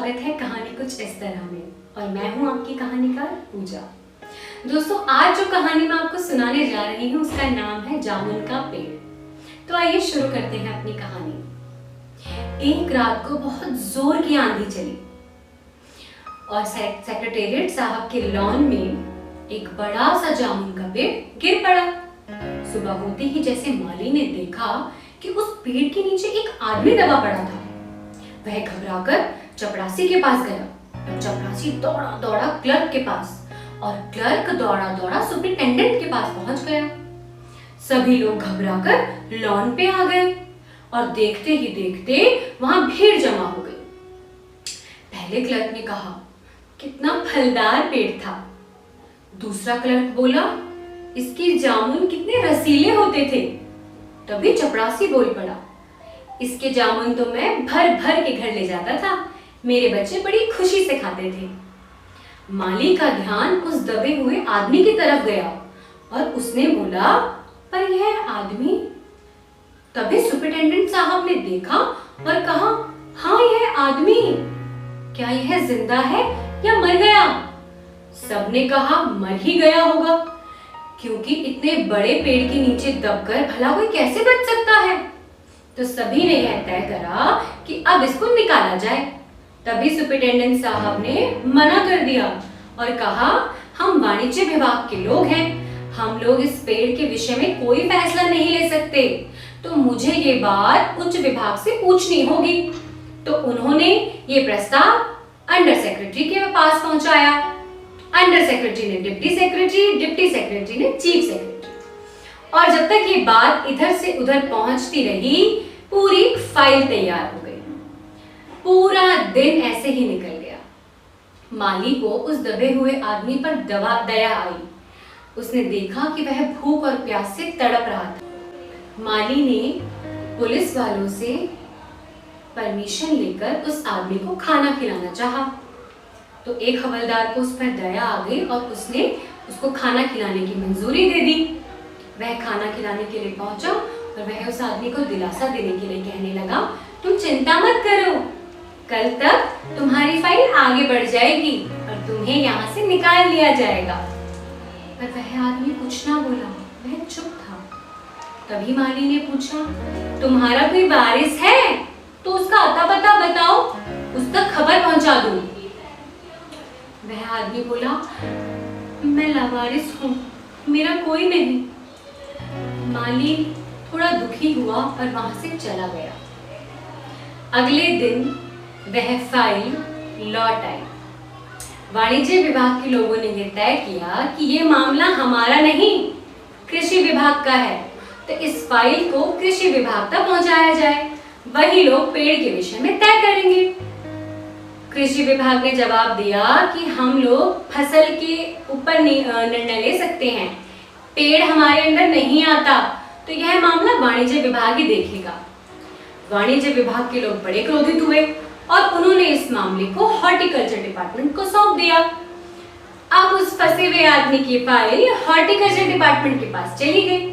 स्वागत है कहानी कुछ इस तरह में और मैं हूं आपकी कहानीकार पूजा। दोस्तों, आज जो कहानी मैं आपको सुनाने जा रही हूं उसका नाम है जामुन का पेड़। तो आइए शुरू करते हैं अपनी कहानी। एक रात को बहुत जोर की आंधी चली और सेक्रेटेरिएट साहब के लॉन में एक बड़ा सा जामुन का पेड़ गिर पड़ा। सुबह होते ही जैसे माली ने देखा कि उस पेड़ के नीचे एक आदमी दबा पड़ा था, वह घबराकर चपरासी के पास गया। चपरासी दौड़ा दौड़ा क्लर्क के पास और क्लर्क दौड़ा दौड़ा सुपरिटेंडेंट के पास पहुंच गया। सभी लोग घबराकर लॉन पे आ गए और देखते ही देखते वहां भीड़ जमा हो गई। पहले क्लर्क ने कहा, कितना फलदार पेड़ था। दूसरा क्लर्क बोला, इसके जामुन कितने रसीले होते थे। तभी चपरासी बोल पड़ा, इसके जामुन तो मैं भर भर के घर ले जाता था, मेरे बच्चे बड़ी खुशी से खाते थे। माली का ध्यान उस दबे हुए आदमी की तरफ गया और उसने बोला, पर यह आदमी? तभी सुपरिटेंडेंट साहब ने देखा और कहा, हाँ यह आदमी, क्या यह जिंदा है या मर गया? सबने कहा मर ही गया होगा, क्योंकि इतने बड़े पेड़ के नीचे दबकर भला कोई कैसे बच सकता है। तो सभी ने यह तय करा कि अब इसको निकाला जाए। तभी सुपरिटेंडेंट साहब ने मना कर दिया और कहा, हम वाणिज्य विभाग के लोग हैं, हम लोग इस पेड़ के विषय में कोई फैसला नहीं ले सकते, तो मुझे ये बात उच्च विभाग से पूछनी होगी। तो उन्होंने ये प्रस्ताव अंडर सेक्रेटरी के पास पहुंचाया। अंडर सेक्रेटरी ने डिप्टी सेक्रेटरी, डिप्टी सेक्रेटरी ने चीफ सेक्रेटरी, और जब तक ये बात इधर से उधर पहुंचती रही, पूरी फाइल तैयार हो गई। पूरा दिन ऐसे ही निकल गया। माली को उस दबे हुए आदमी पर दया आई। उसने देखा कि वह भूख और प्यास से तड़प रहा था। माली ने पुलिस वालों से परमिशन लेकर उस आदमी को खाना खिलाना चाहा। तो एक हवलदार को उस पर दया आ गई और उसने उसको खाना खिलाने की मंजूरी दे दी। वह खाना खिलाने के लिए पहुंचा और वह उस आदमी को दिलासा देने के लिए कहने लगा, तुम चिंता मत करो, कल तक तुम्हारी फाइल आगे बढ़ जाएगी और तुम्हें यहाँ से निकाल लिया जाएगा। पर वह आदमी कुछ ना बोला, वह चुप था। तभी माली ने पूछा, तुम्हारा कोई वारिस है तो उसका अता पता बताओ, उस तक खबर पहुंचा दूं। वह आदमी बोला, मैं लावारिस हूँ, मेरा कोई नहीं। माली थोड़ा दुखी हुआ और वहां से चला गया। अगले दिन वह फाइल लौट आई। वाणिज्य विभाग के लोगों ने यह तय किया कि यह मामला हमारा नहीं, कृषि विभाग का है, तो इस फाइल को कृषि विभाग तक पहुंचाया जाए, वही लोग पेड़ के विषय में तय करेंगे। कृषि विभाग ने जवाब दिया कि हम लोग फसल के ऊपर निर्णय ले सकते हैं, पेड़ हमारे अंदर नहीं आता, तो यह मामला वाणिज्य विभाग ही देखेगा। वाणिज्य विभाग के लोग बड़े क्रोधित हुए और उन्होंने इस मामले को हॉर्टिकल्चर डिपार्टमेंट को सौंप दिया। अब उस फंसे हुए आदमी की फाइल हॉर्टिकल्चर डिपार्टमेंट के पास चली गई।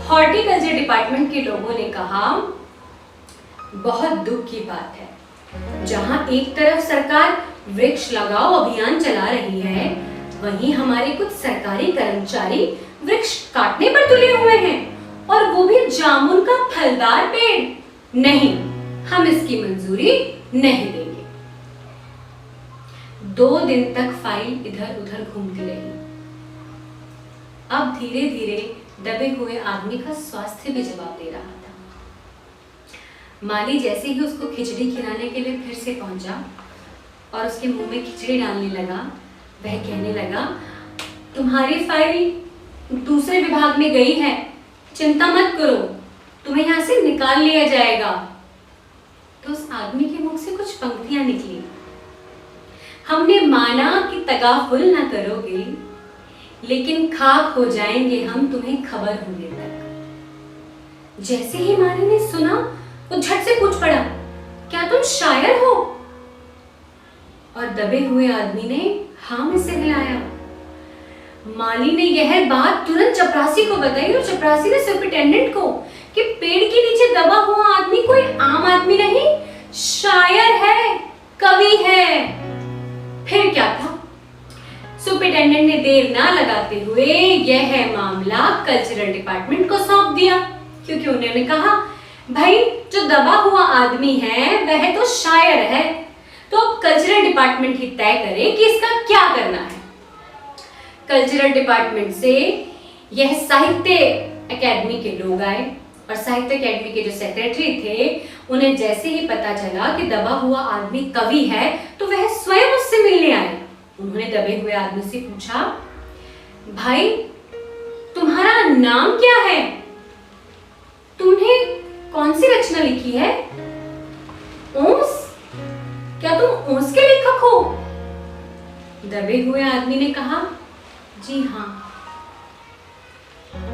हॉर्टिकल्चर डिपार्टमेंट के लोगों ने कहा, बहुत दुख की बात है, जहां एक तरफ सरकार वृक्ष लगाओ अभियान चला रही है, वहीं हमारे कुछ सरकारी कर्मचारी वृक्ष काटने पर तुले हुए हैं, और वो भी जामुन का फलदार पेड़। नहीं, हम इसकी मंजूरी नहीं देंगे। 2 दिन तक फाइल इधर उधर घूमती रही। अब धीरे धीरे दबे हुए आदमी का स्वास्थ्य भी जवाब दे रहा था। माली जैसे ही उसको खिचड़ी खिलाने के लिए फिर से पहुंचा और उसके मुंह में खिचड़ी डालने लगा, वह कहने लगा, तुम्हारी फाइल दूसरे विभाग में गई है, चिंता मत करो, तुम्हें यहाँ से निकाल लिया जाएगा। तो उस आदमी के मुख से कुछ पंक्तियां निकली, हमने माना कि तगाफुल ना करोगे, लेकिन खाक हो जाएंगे हम तुम्हें खबर होने तक। जैसे ही माली ने सुना, वो झट से पूछ पड़ा, क्या तुम शायर हो? और दबे हुए आदमी ने हाँ में सिर हिलाया। माली ने यह बात तुरंत चपरासी को बताई और चपरासी ने सुपरिटेंडेंट को कि पेड़ के नीचे दबा हुआ आदमी कोई आम आदमी नहीं, शायर है, कवि है। देर ना लगाते हुए यह मामला कल्चरल डिपार्टमेंट को सौंप दिया, क्योंकि उन्होंने कहा भाई जो दबा हुआ आदमी है वह तो शायर है, तो अब कल्चरल डिपार्टमेंट ही तय करे कि इसका क्या करना है। कल्चरल डिपार्टमेंट से यह साहित्य एकेडमी के लोग आए और साहित्य एकेडमी के जो सेक्रेटरी थे उन्हें जैसे ही पता चला कि दबा हुआ आदमी कवि है तो वह स्वयं उससे मिलने आए। उन्होंने दबे हुए आदमी से पूछा, भाई तुम्हारा नाम क्या है, तुमने कौन सी रचना लिखी है? ओंस? क्या तुम ओंस के लेखक हो? दबे हुए आदमी ने कहा, जी हाँ।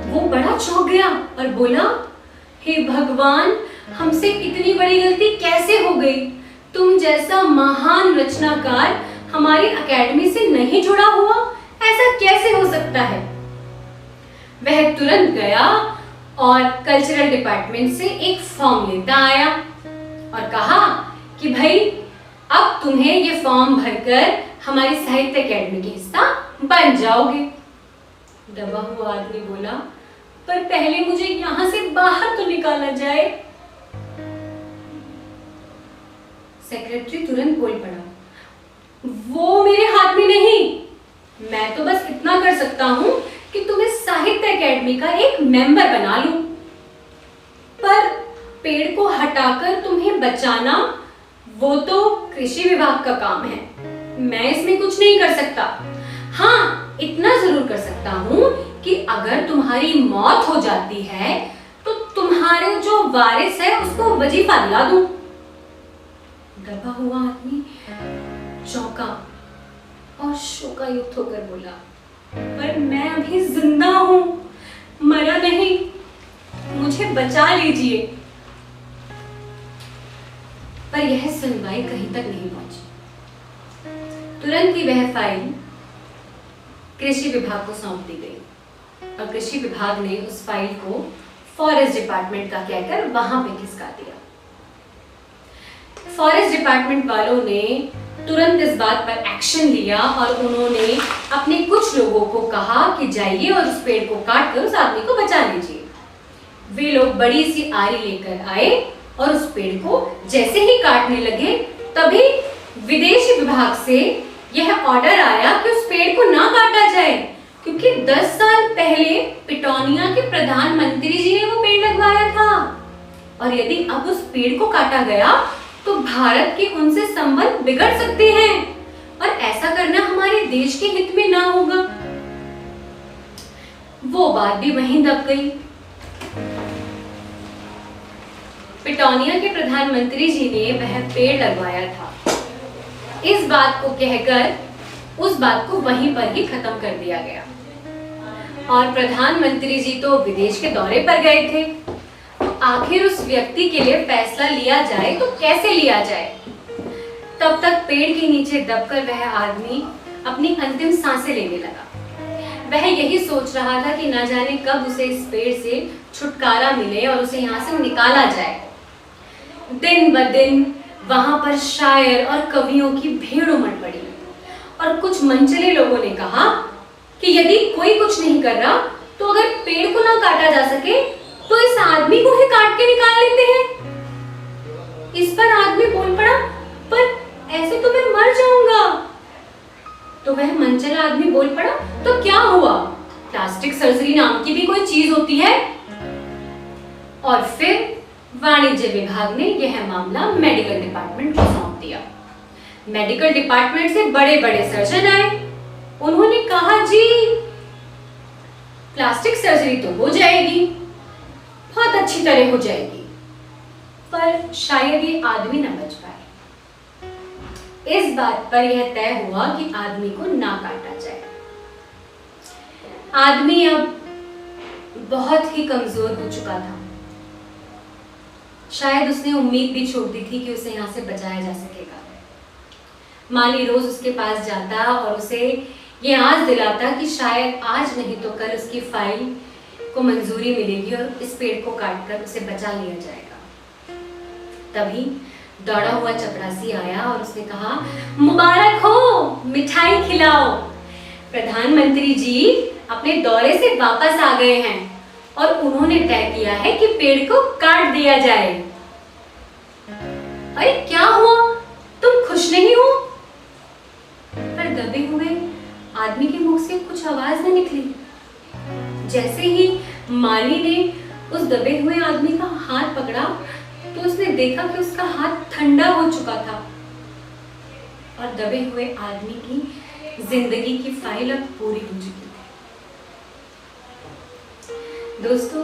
वो बड़ा चौंक गया और बोला, हे भगवान, हमसे इतनी बड़ी गलती कैसे हो गई? तुम जैसा महान रचनाकार हमारी एकेडमी से नहीं जुड़ा हुआ, ऐसा कैसे हो सकता है? वह तुरंत गया और कल्चरल डिपार्टमेंट से एक फॉर्म लेता आया और कहा कि भाई अब तुम्हें ये फॉर्म भरकर हमारी साहित्य एकेडमी के हिस्सा बन जाओगे। दबा हुआ आदमी बोला, पर पहले मुझे यहां से बाहर तो निकाला जाए। सेक्रेटरी तुरंत बोल पड़ा, वो मेरे हाथ में नहीं, मैं तो बस इतना कर सकता हूं कि तुम्हें साहित्य एकेडमी का एक मेंबर बना लूं, पर पेड़ को हटाकर तुम्हें बचाना वो तो कृषि विभाग का काम है, मैं इसमें कुछ नहीं कर सकता। हाँ, इतना जरूर कर सकता हूं कि अगर तुम्हारी मौत हो जाती है तो तुम्हारे जो वारिस है उसको वजीफा दिला दूं। दबा हुआ आदमी चौंका और शोकायुक्त होकर बोला, पर मैं अभी जिंदा हूं, मरा नहीं, मुझे बचा लीजिए। पर यह सुनवाई कहीं तक नहीं पहुंची। तुरंत ही वह फाइल कृषि विभाग को सौंप दी गई और कृषि विभाग ने उस फाइल को फॉरेस्ट डिपार्टमेंट का कहकर वहां पे खिसका दिया। फॉरेस्ट डिपार्टमेंट वालों ने तुरंत इस बात पर एक्शन लिया और उन्होंने अपने कुछ लोगों को कहा कि जाइए और उस पेड़ को काट कर उस आदमी को बचा लीजिए। वे लोग बड़ी सी आरी लेकर आए और उस पेड़ को जैसे ही काटने लगे तभी विदेश विभाग से यह ऑर्डर आया कि उस पेड़ को ना काटा जाए, क्योंकि 10 साल पहले पिटौनिया के प्रधानमंत्री जी ने वो पेड़ लगवाया था और यदि अब उस पेड़ को काटा गया तो भारत के उनसे संबंध बिगड़ सकते हैं और ऐसा करना हमारे देश के हित में ना होगा। वो बात भी वहीं दब गई। पिटौनिया के प्रधानमंत्री जी ने वह पेड़ लगवाया था, इस बात को कहकर उस बात को वहीं पर ही खत्म कर दिया गया और प्रधानमंत्री जी तो विदेश के दौरे पर गए थे। आखिर उस व्यक्ति के लिए फैसला लिया जाए तो कैसे लिया जाए? तब तक पेड़ के नीचे दबकर वह आदमी अपनी अंतिम सांसें लेने लगा। वह यही सोच रहा था कि न जाने कब उसे इस पेड़ से छुटकारा मिले और उसे यहाँ से निकाला जाए। दिन ब दिन वहां पर शायर और कवियों की भीड़ उमड़ पड़ी और कुछ मनचले लोगों ने कहा कि यदि कोई कुछ नहीं कर रहा तो अगर पेड़ को ना काटा जा सके तो इस आदमी को ही काट के निकाल लेते हैं। इस पर आदमी बोल पड़ा, पर ऐसे तो मैं मर जाऊंगा। तो वह मनचला आदमी बोल पड़ा, तो क्या हुआ, प्लास्टिक सर्जरी नाम की भी कोई चीज होती है। और फिर वाणिज्य विभाग ने यह मामला मेडिकल डिपार्टमेंट को सौंप दिया। मेडिकल डिपार्टमेंट से बड़े बड़े सर्जन आए, उन्होंने कहा जी प्लास्टिक सर्जरी तो हो जाएगी, बहुत अच्छी तरह हो जाएगी, पर शायद ये आदमी न बच पाए। इस बात पर यह तय हुआ कि आदमी को ना काटा जाए। आदमी अब बहुत ही कमजोर हो चुका था। शायद उसने उम्मीद भी छोड़ दी थी कि उसे यहाँ से बचाया जा सकेगा। माली रोज उसके पास जाता और उसे ये आस दिलाता कि शायद आज नहीं तो कल उसकी फाइल को मंजूरी मिलेगी और इस पेड़ को काटकर उसे बचा लिया जाएगा। तभी दौड़ा हुआ चपरासी आया और उसने कहा, मुबारक हो, मिठाई खिलाओ। प्रधानमंत्री जी अपने दौरे से वापस आ गए हैं और उन्होंने तय किया है कि पेड़ को काट दिया जाए। अरे क्या हुआ, तुम खुश नहीं हो? पर दबे हुए आदमी के मुख से कुछ आवाज न निकली। जैसे ही माली ने उस दबे हुए आदमी का हाथ पकड़ा तो उसने देखा कि उसका हाथ ठंडा हो चुका था और दबे हुए आदमी की जिंदगी की फाइल अब पूरी हो चुकी थी। दोस्तों,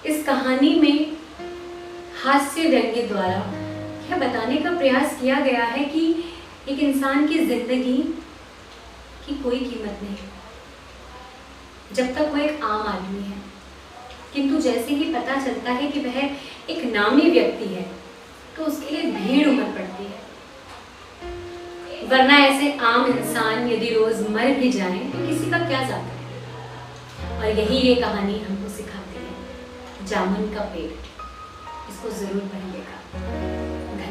इस कहानी में हास्य व्यंग्य द्वारा यह बताने का प्रयास किया गया है कि एक इंसान की जिंदगी की कोई कीमत नहीं जब तक वो एक आम आदमी है, किंतु जैसे ही पता चलता है कि वह एक नामी व्यक्ति है तो उसके लिए भीड़ उमड़ पड़ती है। वरना ऐसे आम इंसान यदि रोज मर भी जाएं तो किसी का क्या जाता है। और यही ये कहानी हमको सिखाती है, जामुन का पेड़। इसको जरूर पढ़िएगा। धन्यवाद।